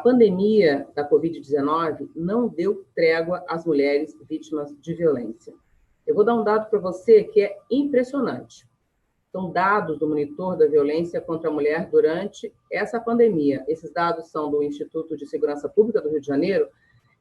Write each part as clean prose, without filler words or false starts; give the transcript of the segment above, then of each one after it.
pandemia da Covid-19 não deu trégua às mulheres vítimas de violência. Eu vou dar um dado para você que é impressionante. São dados do monitor da violência contra a mulher durante essa pandemia. Esses dados são do Instituto de Segurança Pública do Rio de Janeiro,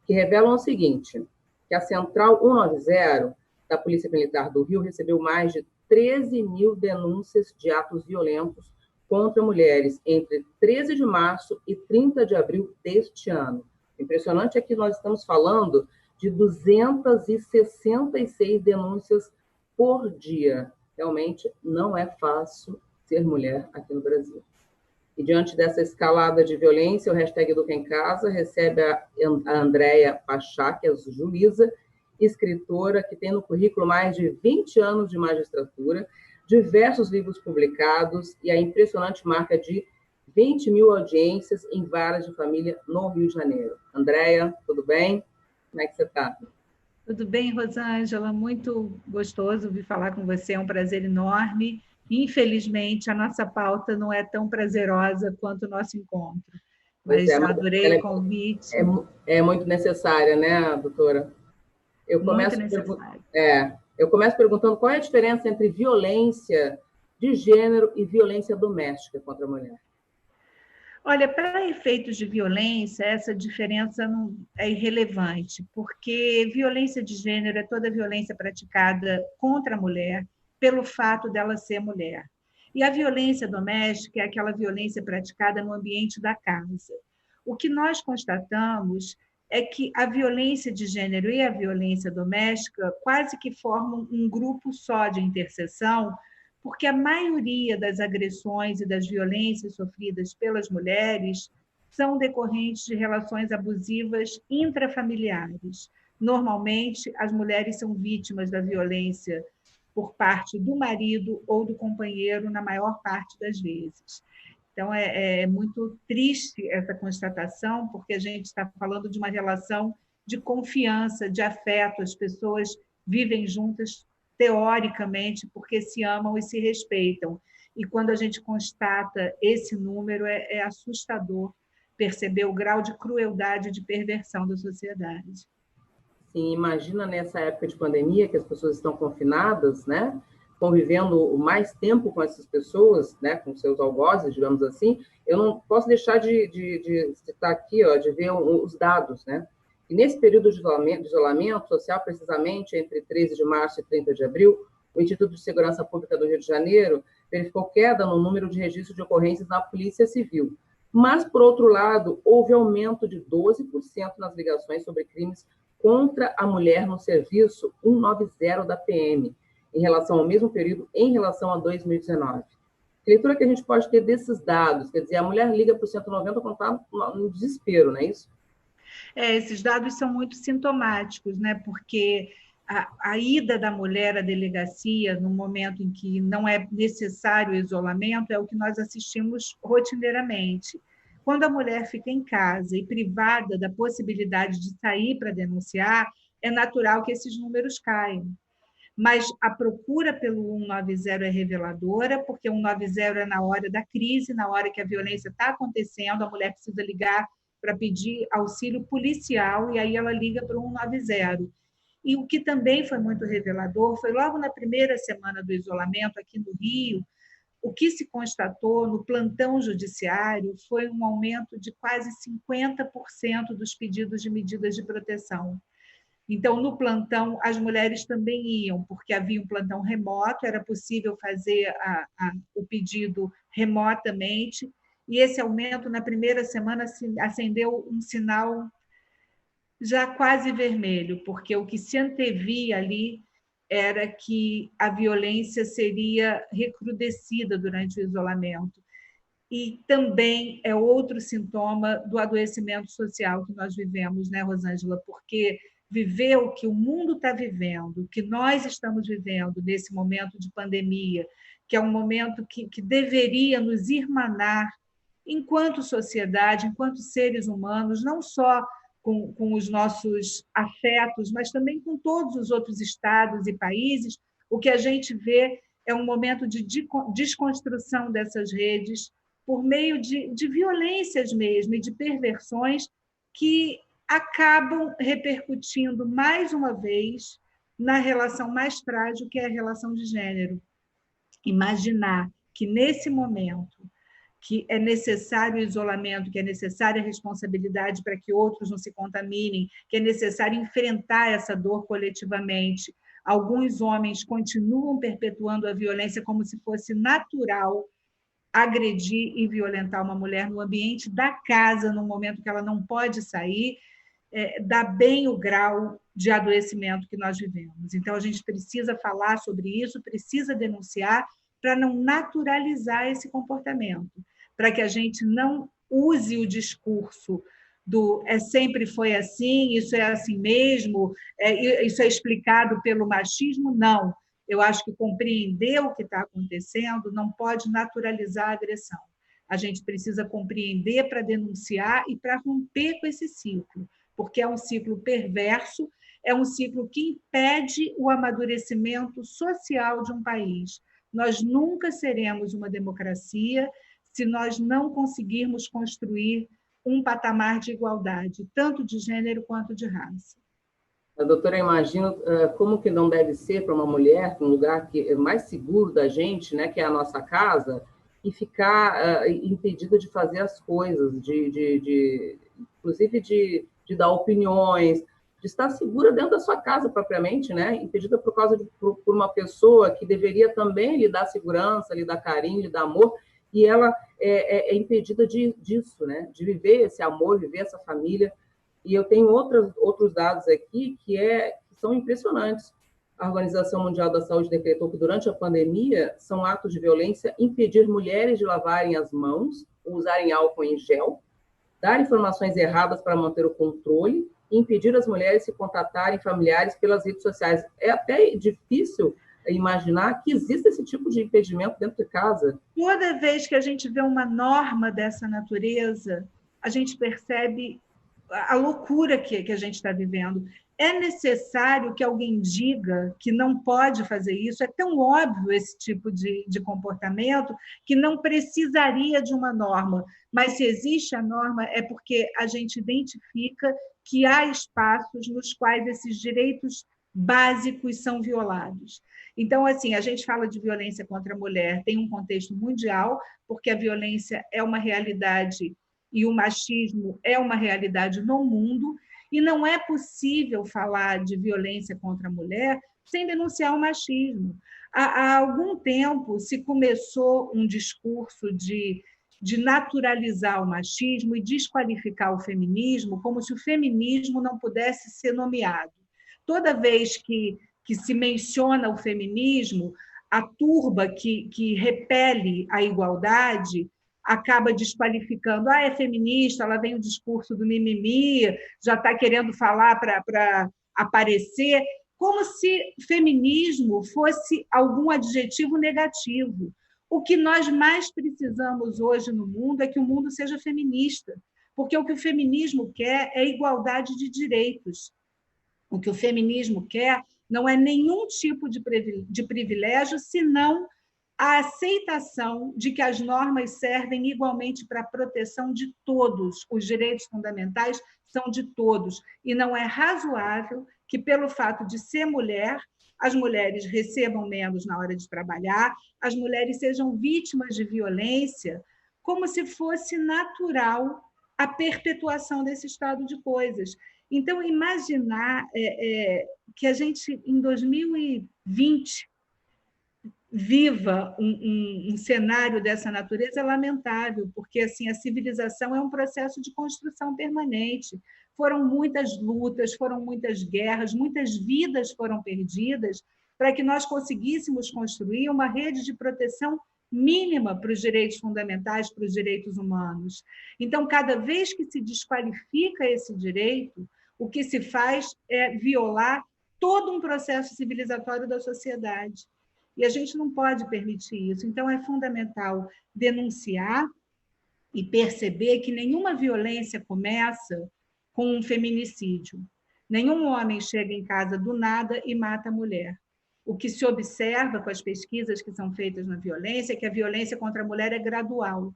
que revelam o seguinte, que a Central 190 da Polícia Militar do Rio recebeu mais de 13 mil denúncias de atos violentos contra mulheres entre 13 de março e 30 de abril deste ano. O impressionante é que nós estamos falando de 266 denúncias por dia. Realmente não é fácil ser mulher aqui no Brasil. E diante dessa escalada de violência, o hashtag Educa em Casa recebe a Andréia Pachá, que é juíza, escritora, que tem no currículo mais de 20 anos de magistratura, diversos livros publicados e a impressionante marca de 20 mil audiências em varas de família no Rio de Janeiro. Andréia, tudo bem? Como é que você está? Tudo bem, Rosângela? Muito gostoso ouvir falar com você, é um prazer enorme. Infelizmente, a nossa pauta não é tão prazerosa quanto o nosso encontro, mas adorei o convite. É muito necessária, né, doutora? Muito necessária. Eu começo perguntando qual é a diferença entre violência de gênero e violência doméstica contra a mulher. Olha, para efeitos de violência, essa diferença não é irrelevante, porque violência de gênero é toda violência praticada contra a mulher pelo fato dela ser mulher. E a violência doméstica é aquela violência praticada no ambiente da casa. O que nós constatamos é que a violência de gênero e a violência doméstica quase que formam um grupo só de interseção, porque a maioria das agressões e das violências sofridas pelas mulheres são decorrentes de relações abusivas intrafamiliares. Normalmente, as mulheres são vítimas da violência por parte do marido ou do companheiro, na maior parte das vezes. Então, é muito triste essa constatação, porque a gente está falando de uma relação de confiança, de afeto, as pessoas vivem juntas teoricamente, porque se amam e se respeitam. E quando a gente constata esse número, é assustador perceber o grau de crueldade e de perversão da sociedade. Sim, imagina nessa época de pandemia, que as pessoas estão confinadas, né? Convivendo mais tempo com essas pessoas, né? Com seus algozes, digamos assim. Eu não posso deixar de citar aqui, ó, de ver os dados, né? E nesse período de isolamento social, precisamente entre 13 de março e 30 de abril, o Instituto de Segurança Pública do Rio de Janeiro verificou queda no número de registros de ocorrências na Polícia Civil. Mas, por outro lado, houve aumento de 12% nas ligações sobre crimes contra a mulher no serviço 190 da PM, em relação ao mesmo período, em relação a 2019. Que leitura que a gente pode ter desses dados? Quer dizer, a mulher liga para o 190 quando está no desespero, não é isso? Esses dados são muito sintomáticos, né? Porque a ida da mulher à delegacia, no momento em que não é necessário o isolamento, é o que nós assistimos rotineiramente. Quando a mulher fica em casa e privada da possibilidade de sair para denunciar, é natural que esses números caiam. Mas a procura pelo 190 é reveladora, porque o 190 é na hora da crise, na hora que a violência está acontecendo, a mulher precisa ligar para pedir auxílio policial, e aí ela liga para o 190. E o que também foi muito revelador foi logo na primeira semana do isolamento aqui no Rio, o que se constatou no plantão judiciário foi um aumento de quase 50% dos pedidos de medidas de proteção. Então, no plantão, as mulheres também iam, porque havia um plantão remoto, era possível fazer o pedido remotamente, e esse aumento, na primeira semana, acendeu um sinal já quase vermelho, porque o que se antevia ali era que a violência seria recrudescida durante o isolamento. E também é outro sintoma do adoecimento social que nós vivemos, né, Rosângela? Porque viver o que o mundo está vivendo, o que nós estamos vivendo nesse momento de pandemia, que é um momento que deveria nos irmanar enquanto sociedade, enquanto seres humanos, não só com os nossos afetos, mas também com todos os outros estados e países, o que a gente vê é um momento de desconstrução dessas redes por meio de violências mesmo e de perversões que acabam repercutindo mais uma vez na relação mais frágil, que é a relação de gênero. Imaginar que, nesse momento, que é necessário o isolamento, que é necessária a responsabilidade para que outros não se contaminem, que é necessário enfrentar essa dor coletivamente. Alguns homens continuam perpetuando a violência como se fosse natural agredir e violentar uma mulher no ambiente da casa, no momento que ela não pode sair, dá bem o grau de adoecimento que nós vivemos. Então, a gente precisa falar sobre isso, precisa denunciar para não naturalizar esse comportamento, para que a gente não use o discurso do sempre foi assim, isso é assim mesmo, isso é explicado pelo machismo. Não. Eu acho que compreender o que está acontecendo não pode naturalizar a agressão. A gente precisa compreender para denunciar e para romper com esse ciclo, porque é um ciclo perverso, é um ciclo que impede o amadurecimento social de um país. Nós nunca seremos uma democracia se nós não conseguirmos construir um patamar de igualdade, tanto de gênero quanto de raça. Doutora, eu imagino como que não deve ser para uma mulher, um lugar que é mais seguro da gente, né, que é a nossa casa, e ficar impedida de fazer as coisas, inclusive de dar opiniões, de estar segura dentro da sua casa propriamente, né, impedida por uma pessoa que deveria também lhe dar segurança, lhe dar carinho, lhe dar amor, e ela é impedida disso, né, de viver esse amor, viver essa família. E eu tenho outros dados aqui que são impressionantes. A Organização Mundial da Saúde decretou que, durante a pandemia, são atos de violência impedir mulheres de lavarem as mãos, usarem álcool em gel, dar informações erradas para manter o controle e impedir as mulheres de se contatarem familiares pelas redes sociais. É até difícil imaginar que existe esse tipo de impedimento dentro de casa. Toda vez que a gente vê uma norma dessa natureza, a gente percebe a loucura que a gente está vivendo. É necessário que alguém diga que não pode fazer isso. É tão óbvio esse tipo de comportamento que não precisaria de uma norma. Mas se existe a norma, é porque a gente identifica que há espaços nos quais esses direitos básicos são violados. Então, assim, a gente fala de violência contra a mulher, tem um contexto mundial, porque a violência é uma realidade e o machismo é uma realidade no mundo, e não é possível falar de violência contra a mulher sem denunciar o machismo. Há algum tempo se começou um discurso de naturalizar o machismo e desqualificar o feminismo, como se o feminismo não pudesse ser nomeado. Toda vez que se menciona o feminismo, a turba que repele a igualdade acaba desqualificando. É feminista, ela tem o discurso do mimimi, já está querendo falar para aparecer, como se feminismo fosse algum adjetivo negativo. O que nós mais precisamos hoje no mundo é que o mundo seja feminista, porque o que o feminismo quer é igualdade de direitos. O que o feminismo quer não é nenhum tipo de privilégio, senão a aceitação de que as normas servem igualmente para a proteção de todos. Os direitos fundamentais são de todos. E não é razoável que, pelo fato de ser mulher, as mulheres recebam menos na hora de trabalhar, as mulheres sejam vítimas de violência, como se fosse natural a perpetuação desse estado de coisas. Então, imaginar que a gente, em 2020, viva um cenário dessa natureza é lamentável, porque assim, a civilização é um processo de construção permanente. Foram muitas lutas, foram muitas guerras, muitas vidas foram perdidas para que nós conseguíssemos construir uma rede de proteção mínima para os direitos fundamentais, para os direitos humanos. Então, cada vez que se desqualifica esse direito, o que se faz é violar todo um processo civilizatório da sociedade. E a gente não pode permitir isso. Então, é fundamental denunciar e perceber que nenhuma violência começa com um feminicídio. Nenhum homem chega em casa do nada e mata a mulher. O que se observa com as pesquisas que são feitas na violência é que a violência contra a mulher é gradual.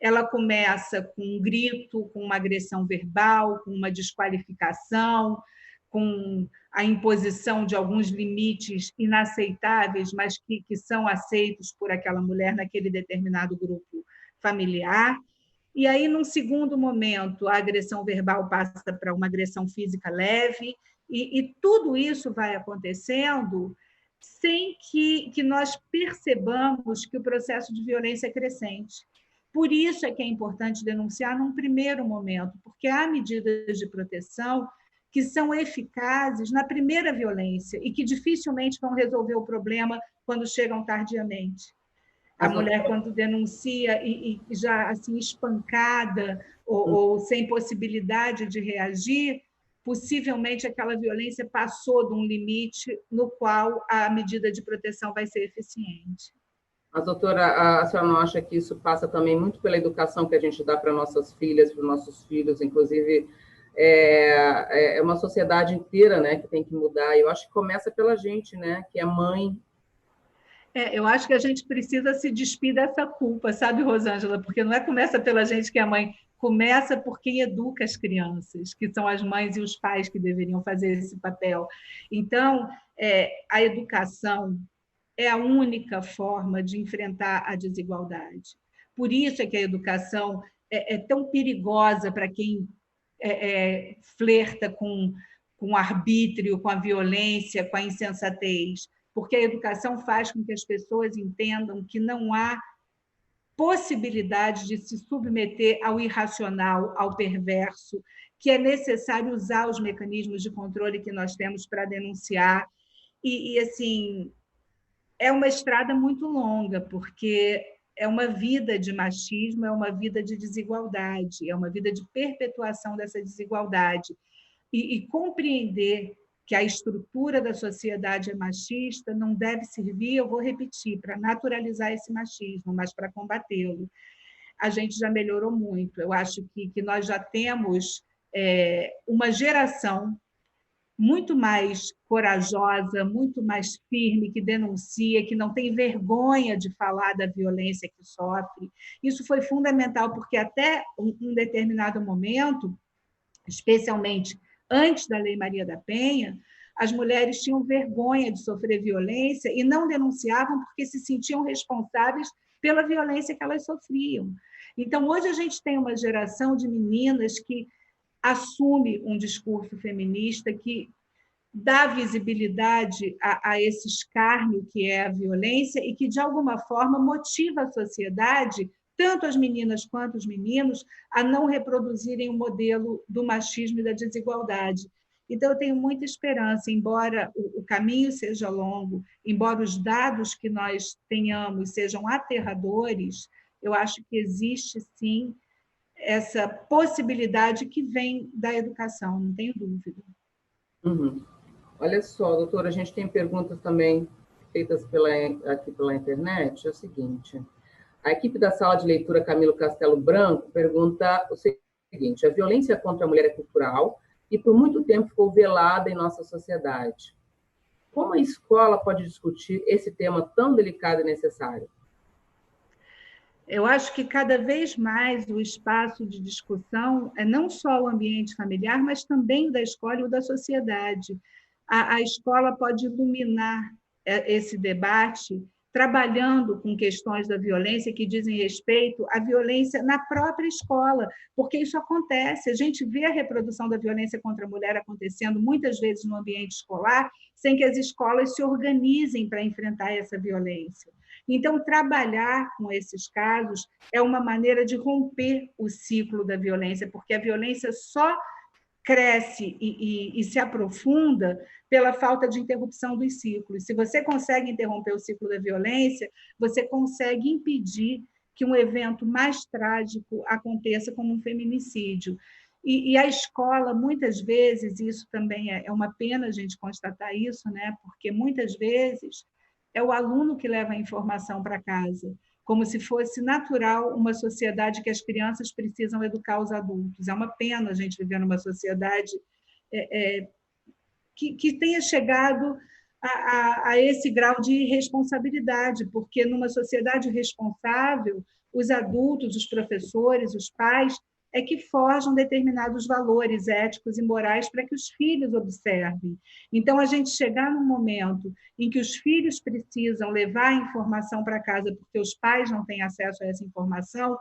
ela começa com um grito, com uma agressão verbal, com uma desqualificação, com a imposição de alguns limites inaceitáveis, mas que são aceitos por aquela mulher naquele determinado grupo familiar. E aí, num segundo momento, a agressão verbal passa para uma agressão física leve, e tudo isso vai acontecendo sem que nós percebamos que o processo de violência é crescente. Por isso é que é importante denunciar num primeiro momento, porque há medidas de proteção que são eficazes na primeira violência e que dificilmente vão resolver o problema quando chegam tardiamente. A mulher, quando denuncia e já assim espancada ou sem possibilidade de reagir, possivelmente aquela violência passou de um limite no qual a medida de proteção vai ser eficiente. Mas, doutora, a senhora não acha que isso passa também muito pela educação que a gente dá para nossas filhas, para os nossos filhos, inclusive é uma sociedade inteira, né, que tem que mudar. Eu acho que começa pela gente, né, que é mãe. Eu acho que a gente precisa se despir dessa culpa, sabe, Rosângela? Porque não começa pela gente que é mãe, começa por quem educa as crianças, que são as mães e os pais que deveriam fazer esse papel. Então, a educação é a única forma de enfrentar a desigualdade. Por isso é que a educação é tão perigosa para quem flerta com o arbítrio, com a violência, com a insensatez, porque a educação faz com que as pessoas entendam que não há possibilidade de se submeter ao irracional, ao perverso, que é necessário usar os mecanismos de controle que nós temos para denunciar. E assim, é uma estrada muito longa, porque é uma vida de machismo, é uma vida de desigualdade, é uma vida de perpetuação dessa desigualdade. E compreender que a estrutura da sociedade é machista não deve servir, eu vou repetir, para naturalizar esse machismo, mas para combatê-lo. A gente já melhorou muito. Eu acho que nós já temos uma geração muito mais corajosa, muito mais firme, que denuncia, que não tem vergonha de falar da violência que sofre. Isso foi fundamental, porque até um determinado momento, especialmente antes da Lei Maria da Penha, as mulheres tinham vergonha de sofrer violência e não denunciavam porque se sentiam responsáveis pela violência que elas sofriam. Então, hoje a gente tem uma geração de meninas que assume um discurso feminista que dá visibilidade a esse escárnio que é a violência e que, de alguma forma, motiva a sociedade, tanto as meninas quanto os meninos, a não reproduzirem o modelo do machismo e da desigualdade. Então, eu tenho muita esperança, embora o caminho seja longo, embora os dados que nós tenhamos sejam aterradores, eu acho que existe, sim, essa possibilidade que vem da educação, não tenho dúvida. Uhum. Olha só, doutora, a gente tem perguntas também feitas aqui pela internet. É o seguinte: a equipe da sala de leitura Camilo Castelo Branco pergunta o seguinte: a violência contra a mulher é cultural e por muito tempo ficou velada em nossa sociedade. Como a escola pode discutir esse tema tão delicado e necessário? Eu acho que cada vez mais o espaço de discussão é não só o ambiente familiar, mas também o da escola e o da sociedade. A escola pode iluminar esse debate trabalhando com questões da violência que dizem respeito à violência na própria escola, porque isso acontece. A gente vê a reprodução da violência contra a mulher acontecendo muitas vezes no ambiente escolar, sem que as escolas se organizem para enfrentar essa violência. Então, trabalhar com esses casos é uma maneira de romper o ciclo da violência, porque a violência só cresce e se aprofunda pela falta de interrupção dos ciclos. Se você consegue interromper o ciclo da violência, você consegue impedir que um evento mais trágico aconteça, como um feminicídio. E a escola, muitas vezes, isso também é uma pena a gente constatar isso, né? Porque muitas vezes é o aluno que leva a informação para casa, como se fosse natural uma sociedade que as crianças precisam educar os adultos. É uma pena a gente viver numa sociedade que tenha chegado a esse grau de irresponsabilidade, porque numa sociedade responsável, os adultos, os professores, os pais, é que forjam determinados valores éticos e morais para que os filhos observem. Então, a gente chegar num momento em que os filhos precisam levar a informação para casa porque os pais não têm acesso a essa informação,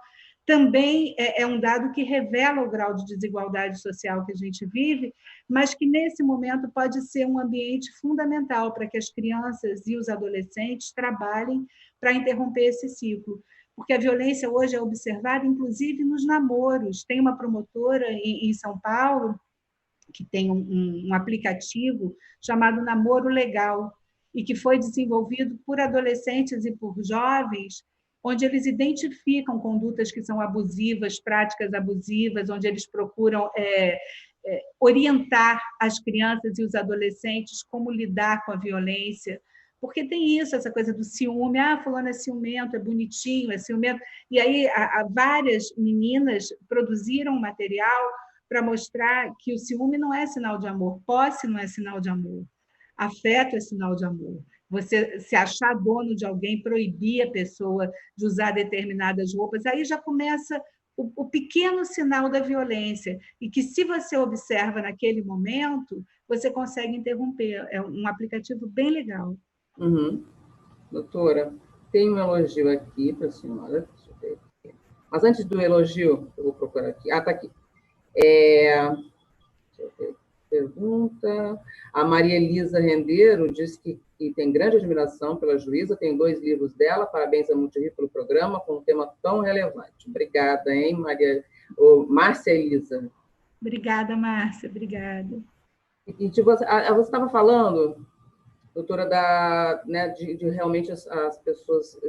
também é um dado que revela o grau de desigualdade social que a gente vive, mas que, nesse momento, pode ser um ambiente fundamental para que as crianças e os adolescentes trabalhem para interromper esse ciclo. Porque a violência hoje é observada, inclusive, nos namoros. Tem uma promotora em São Paulo que tem um aplicativo chamado Namoro Legal, e que foi desenvolvido por adolescentes e por jovens, onde eles identificam condutas que são abusivas, práticas abusivas, onde eles procuram orientar as crianças e os adolescentes como lidar com a violência, porque tem isso, essa coisa do ciúme, fulano é ciumento, é bonitinho, é ciumento, e aí várias meninas produziram material para mostrar que o ciúme não é sinal de amor, posse não é sinal de amor, afeto é sinal de amor. Você se achar dono de alguém, proibir a pessoa de usar determinadas roupas, aí já começa o pequeno sinal da violência, e que, se você observa naquele momento, você consegue interromper. É um aplicativo bem legal. Uhum. Doutora, tem um elogio aqui para a senhora. Deixa eu ver aqui. Mas antes do elogio, eu vou procurar aqui. Está aqui. Deixa eu ver. Pergunta. A Maria Elisa Rendeiro diz que tem grande admiração pela juíza, tem 2 livros dela, parabéns a Multirio pelo programa, com um tema tão relevante. Obrigada, hein, Márcia Elisa. Obrigada, Márcia, obrigada. E você estava falando, doutora, de realmente as pessoas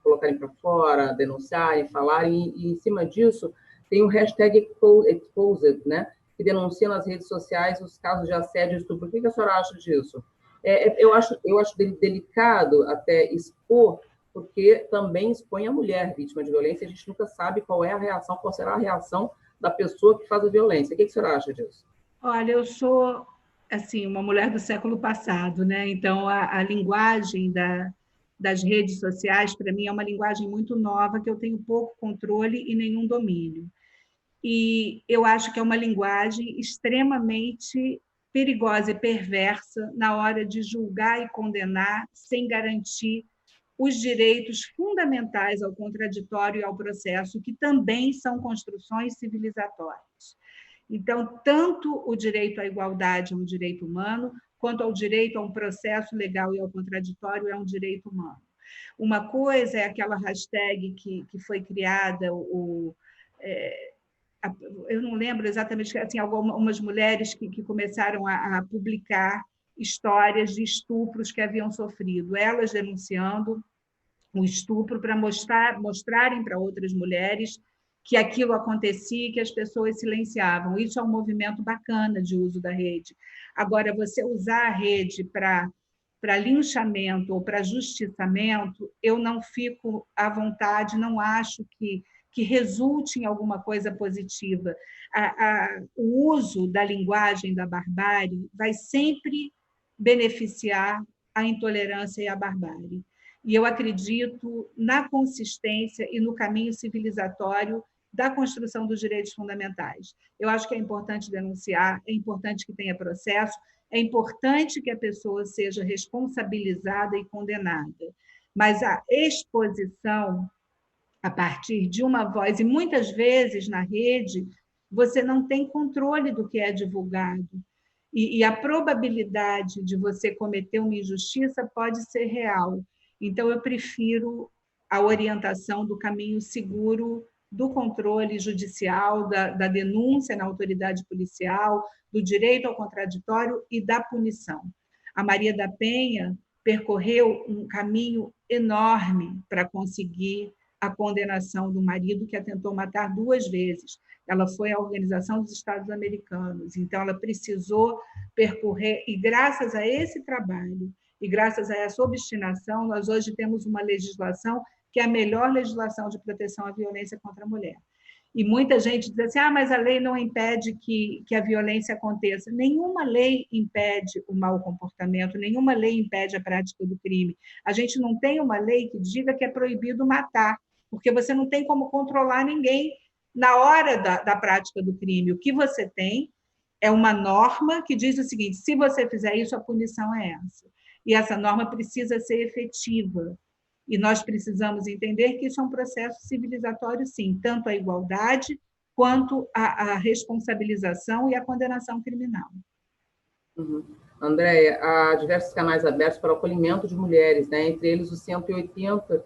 colocarem para fora, denunciarem, falarem, e em cima disso tem o hashtag Exposed, né? Que denuncia nas redes sociais os casos de assédio e estupro. O que a senhora acha disso? Eu acho delicado até expor, porque também expõe a mulher vítima de violência, a gente nunca sabe qual será a reação da pessoa que faz a violência. O que a senhora acha disso? Olha, eu sou assim, uma mulher do século passado, né? Então, a linguagem das redes sociais, para mim, é uma linguagem muito nova, que eu tenho pouco controle e nenhum domínio. E eu acho que é uma linguagem extremamente perigosa e perversa na hora de julgar e condenar sem garantir os direitos fundamentais ao contraditório e ao processo, que também são construções civilizatórias. Então, tanto o direito à igualdade é um direito humano, quanto ao direito a um processo legal e ao contraditório é um direito humano. Uma coisa é aquela hashtag que foi criada, eu não lembro exatamente, assim, algumas mulheres que começaram a publicar histórias de estupros que haviam sofrido, elas denunciando o estupro para mostrarem para outras mulheres que aquilo acontecia e que as pessoas silenciavam. Isso é um movimento bacana de uso da rede. Agora, você usar a rede para linchamento ou para justiçamento, eu não fico à vontade, não acho que resulte em alguma coisa positiva. O uso da linguagem da barbárie vai sempre beneficiar a intolerância e a barbárie. E eu acredito na consistência e no caminho civilizatório da construção dos direitos fundamentais. Eu acho que é importante denunciar, é importante que tenha processo, é importante que a pessoa seja responsabilizada e condenada. Mas a exposição a partir de uma voz, e muitas vezes na rede, você não tem controle do que é divulgado. E a probabilidade de você cometer uma injustiça pode ser real. Então, eu prefiro a orientação do caminho seguro do controle judicial, da denúncia na autoridade policial, do direito ao contraditório e da punição. A Maria da Penha percorreu um caminho enorme para conseguir a condenação do marido, que a tentou matar 2 vezes. Ela foi à Organização dos Estados Americanos, então ela precisou percorrer, e graças a esse trabalho, e graças a essa obstinação, nós hoje temos uma legislação que é a melhor legislação de proteção à violência contra a mulher. E muita gente diz assim, mas a lei não impede que a violência aconteça. Nenhuma lei impede o mau comportamento, nenhuma lei impede a prática do crime. A gente não tem uma lei que diga que é proibido matar, porque você não tem como controlar ninguém na hora da prática do crime. O que você tem é uma norma que diz o seguinte: se você fizer isso, a punição é essa. E essa norma precisa ser efetiva. E nós precisamos entender que isso é um processo civilizatório, sim, tanto a igualdade quanto a responsabilização e a condenação criminal. Uhum. Andréia, há diversos canais abertos para o acolhimento de mulheres, né? Entre eles o 180,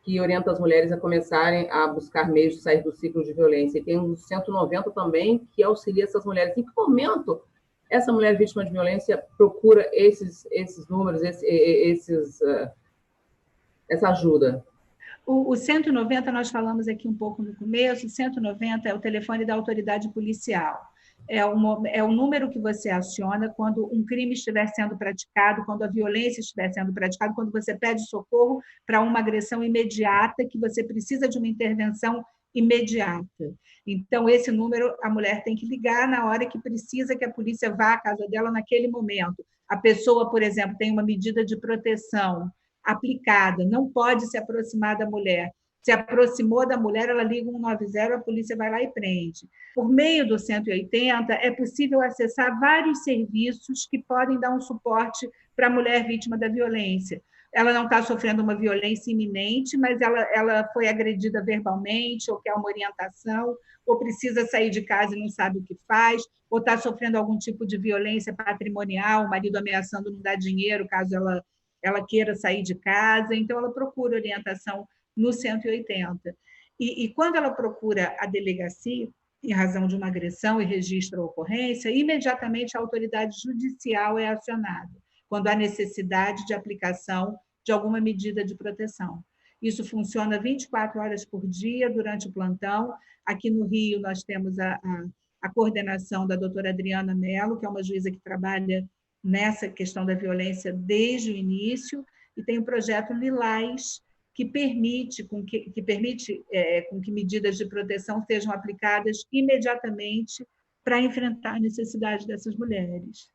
que orienta as mulheres a começarem a buscar meios de sair do ciclo de violência. E tem o 190 também, que auxilia essas mulheres. Em que momento essa mulher vítima de violência procura esses números, essa ajuda? O 190, nós falamos aqui um pouco no começo, o 190 é o telefone da autoridade policial. É o número que você aciona quando um crime estiver sendo praticado, quando a violência estiver sendo praticada, quando você pede socorro para uma agressão imediata, que você precisa de uma intervenção imediata. Então, esse número a mulher tem que ligar na hora que precisa que a polícia vá à casa dela naquele momento. A pessoa, por exemplo, tem uma medida de proteção aplicada, não pode se aproximar da mulher. Se aproximou da mulher, ela liga 190, a polícia vai lá e prende. Por meio do 180, é possível acessar vários serviços que podem dar um suporte para a mulher vítima da violência. Ela não está sofrendo uma violência iminente, mas ela foi agredida verbalmente, ou quer uma orientação, ou precisa sair de casa e não sabe o que faz, ou está sofrendo algum tipo de violência patrimonial, o marido ameaçando não dar dinheiro caso ela queira sair de casa. Então, ela procura orientação no 180. E quando ela procura a delegacia, em razão de uma agressão e registra a ocorrência, imediatamente a autoridade judicial é acionada, quando há necessidade de aplicação de alguma medida de proteção. Isso funciona 24 horas por dia durante o plantão. Aqui no Rio, nós temos a coordenação da doutora Adriana Mello, que é uma juíza que trabalha nessa questão da violência desde o início, e tem o projeto Lilás, que permite com que medidas de proteção sejam aplicadas imediatamente para enfrentar a necessidade dessas mulheres.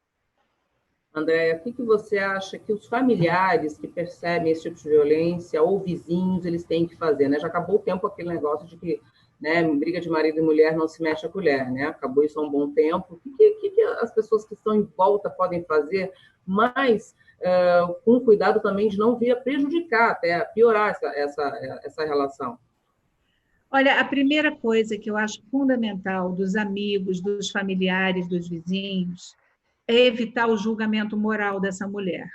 Andréia, o que você acha que os familiares que percebem esse tipo de violência, ou vizinhos, eles têm que fazer, né? Já acabou o tempo aquele negócio de que, né, briga de marido e mulher não se mexe a colher, né? Acabou isso há um bom tempo. O que as pessoas que estão em volta podem fazer, mas com cuidado também de não vir a prejudicar, até a piorar essa relação? Olha, a primeira coisa que eu acho fundamental dos amigos, dos familiares, dos vizinhos, é evitar o julgamento moral dessa mulher,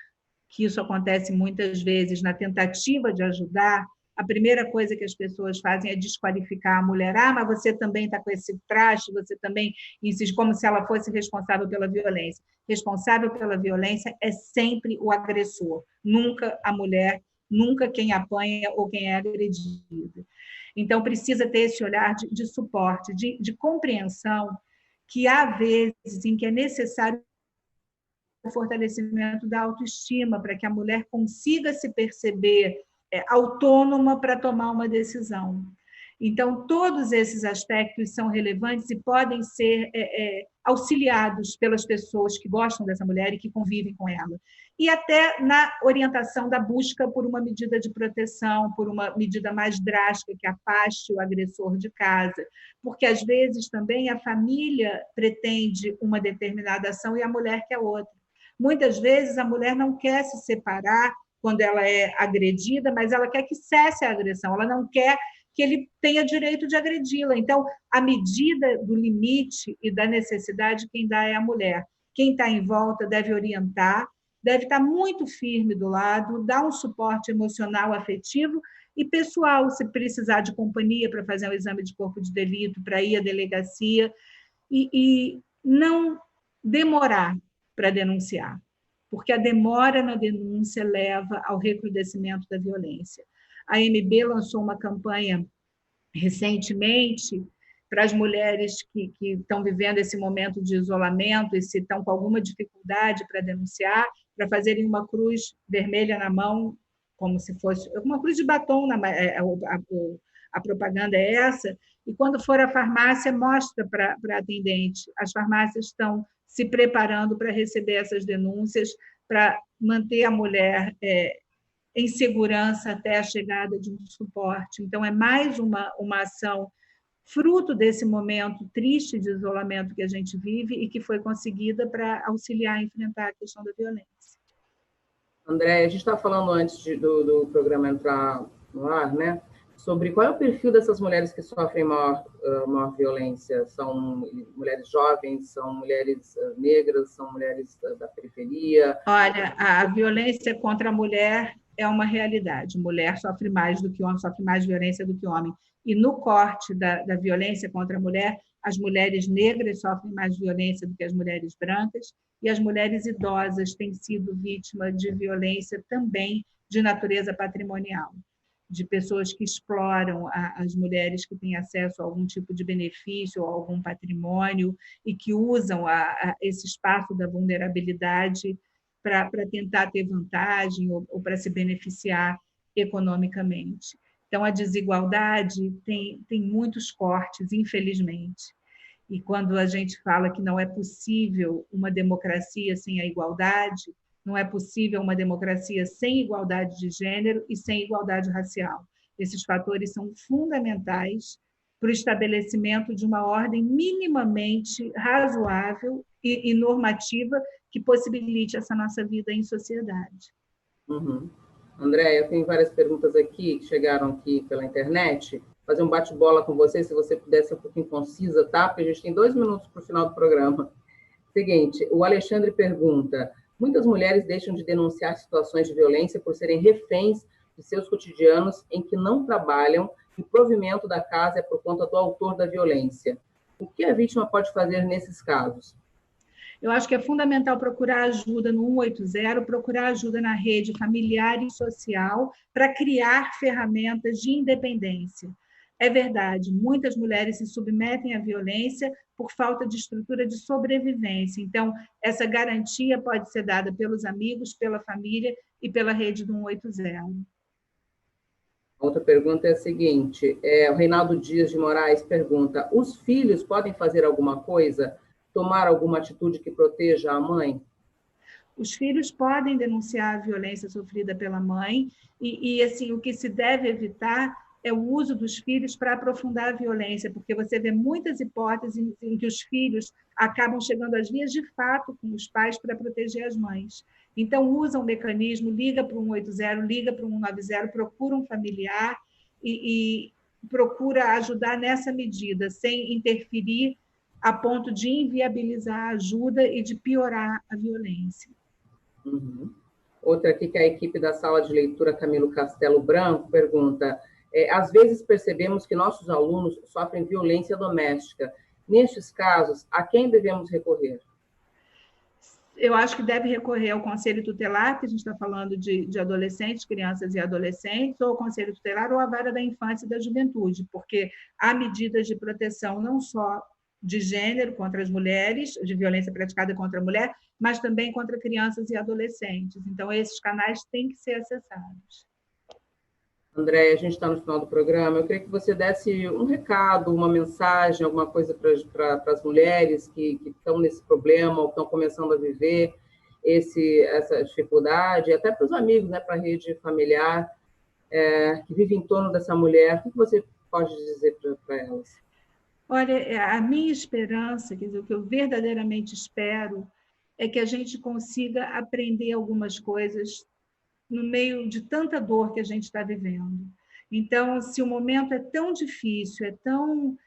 que isso acontece muitas vezes na tentativa de ajudar. A primeira coisa que as pessoas fazem é desqualificar a mulher. Ah, mas você também está com esse traste, você também insiste, como se ela fosse responsável pela violência. Responsável pela violência é sempre o agressor, nunca a mulher, nunca quem apanha ou quem é agredida. Então, precisa ter esse olhar de suporte, de compreensão, que há vezes em que é necessário o fortalecimento da autoestima, para que a mulher consiga se perceber autônoma para tomar uma decisão. Então, todos esses aspectos são relevantes e podem ser auxiliados pelas pessoas que gostam dessa mulher e que convivem com ela. E até na orientação da busca por uma medida de proteção, por uma medida mais drástica que afaste o agressor de casa, porque às vezes também a família pretende uma determinada ação e a mulher quer outra. Muitas vezes a mulher não quer se separar quando ela é agredida, mas ela quer que cesse a agressão, ela não quer que ele tenha direito de agredi-la. Então, a medida do limite e da necessidade, quem dá é a mulher. Quem está em volta deve orientar, deve estar muito firme do lado, dar um suporte emocional, afetivo e pessoal, se precisar de companhia para fazer um exame de corpo de delito, para ir à delegacia, e não demorar para denunciar, porque a demora na denúncia leva ao recrudescimento da violência. A AMB lançou uma campanha recentemente para as mulheres que estão vivendo esse momento de isolamento e se estão com alguma dificuldade para denunciar, para fazerem uma cruz vermelha na mão, como se fosse uma cruz de batom, a propaganda é essa, e quando for à farmácia, mostra para a atendente. As farmácias estão se preparando para receber essas denúncias, para manter a mulher em segurança até a chegada de um suporte. Então, é mais uma ação fruto desse momento triste de isolamento que a gente vive e que foi conseguida para auxiliar a enfrentar a questão da violência. André, a gente estava falando antes do programa entrar no ar, né? Sobre qual é o perfil dessas mulheres que sofrem maior violência. São mulheres jovens, são mulheres negras, são mulheres da periferia? Olha, a violência contra a mulher é uma realidade. Mulher sofre mais do que homem, sofre mais violência do que homem. E no corte da violência contra a mulher, as mulheres negras sofrem mais violência do que as mulheres brancas, e as mulheres idosas têm sido vítimas de violência também de natureza patrimonial, de pessoas que exploram as mulheres que têm acesso a algum tipo de benefício ou algum patrimônio e que usam esse espaço da vulnerabilidade para tentar ter vantagem ou para se beneficiar economicamente. Então, a desigualdade tem muitos cortes, infelizmente. E quando a gente fala que não é possível uma democracia sem a igualdade, não é possível uma democracia sem igualdade de gênero e sem igualdade racial. Esses fatores são fundamentais para o estabelecimento de uma ordem minimamente razoável e normativa que possibilite essa nossa vida em sociedade. Uhum. André, eu tenho várias perguntas aqui que chegaram aqui pela internet. Fazer um bate-bola com você, se você puder ser um pouquinho concisa, tá? Porque a gente tem 2 minutos para o final do programa. Seguinte, o Alexandre pergunta: muitas mulheres deixam de denunciar situações de violência por serem reféns de seus cotidianos em que não trabalham e o provimento da casa é por conta do autor da violência. O que a vítima pode fazer nesses casos? Eu acho que é fundamental procurar ajuda no 180, procurar ajuda na rede familiar e social para criar ferramentas de independência. É verdade, muitas mulheres se submetem à violência por falta de estrutura de sobrevivência. Então, essa garantia pode ser dada pelos amigos, pela família e pela rede do 180. Outra pergunta é a seguinte: o Reinaldo Dias de Moraes pergunta: os filhos podem fazer alguma coisa, tomar alguma atitude que proteja a mãe? Os filhos podem denunciar a violência sofrida pela mãe assim, o que se deve evitar é o uso dos filhos para aprofundar a violência, porque você vê muitas hipóteses em que os filhos acabam chegando às vias de fato com os pais para proteger as mães. Então, usa um mecanismo, liga para o 180, liga para o 190, procura um familiar e procura ajudar nessa medida, sem interferir a ponto de inviabilizar a ajuda e de piorar a violência. Uhum. Outra aqui que a equipe da sala de leitura Camilo Castelo Branco pergunta: às vezes percebemos que nossos alunos sofrem violência doméstica. Nestes casos, a quem devemos recorrer? Eu acho que deve recorrer ao Conselho Tutelar, que a gente está falando de adolescentes, crianças e adolescentes, ou ao Conselho Tutelar ou à Vara da Infância e da Juventude, porque há medidas de proteção não só de gênero contra as mulheres, de violência praticada contra a mulher, mas também contra crianças e adolescentes. Então, esses canais têm que ser acessados. André, a gente está no final do programa. Eu queria que você desse um recado, uma mensagem, alguma coisa para as mulheres que estão nesse problema ou estão começando a viver essa dificuldade, até para os amigos, né, para a rede familiar que vive em torno dessa mulher. O que você pode dizer para elas? Olha, a minha esperança, quer dizer, o que eu verdadeiramente espero, é que a gente consiga aprender algumas coisas no meio de tanta dor que a gente está vivendo. Então, se o momento é tão difícil, é tão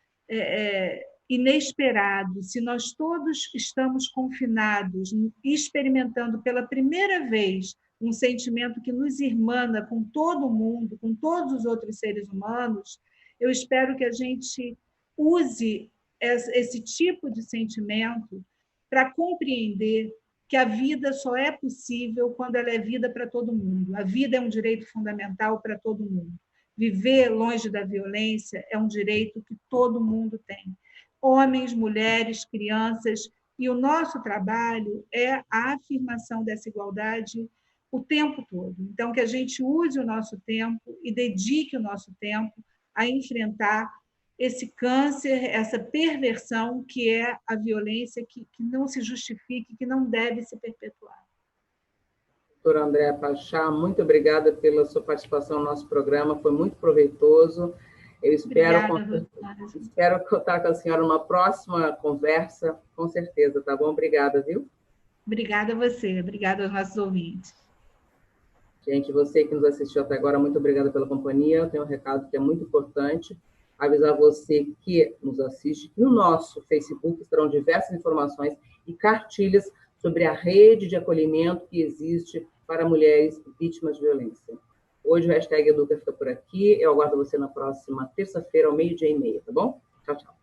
inesperado, se nós todos estamos confinados, experimentando pela primeira vez um sentimento que nos irmana com todo mundo, com todos os outros seres humanos, eu espero que a gente use esse tipo de sentimento para compreender que a vida só é possível quando ela é vida para todo mundo. A vida é um direito fundamental para todo mundo. Viver longe da violência é um direito que todo mundo tem. Homens, mulheres, crianças, e o nosso trabalho é a afirmação dessa igualdade o tempo todo. Então, que a gente use o nosso tempo e dedique o nosso tempo a enfrentar esse câncer, essa perversão que é a violência que não se justifique, que não deve se perpetuar. doutora Andréa Pachá, muito obrigada pela sua participação no nosso programa, foi muito proveitoso. Eu espero contar com a senhora numa próxima conversa, com certeza, tá bom? Obrigada, viu? Obrigada a você, obrigada aos nossos ouvintes. Gente, você que nos assistiu até agora, muito obrigada pela companhia. Eu tenho um recado que é muito importante, avisar você que nos assiste, que no nosso Facebook estarão diversas informações e cartilhas sobre a rede de acolhimento que existe para mulheres vítimas de violência. Hoje o hashtag Educa fica por aqui. Eu aguardo você na próxima terça-feira, ao 12:30, tá bom? Tchau, tchau.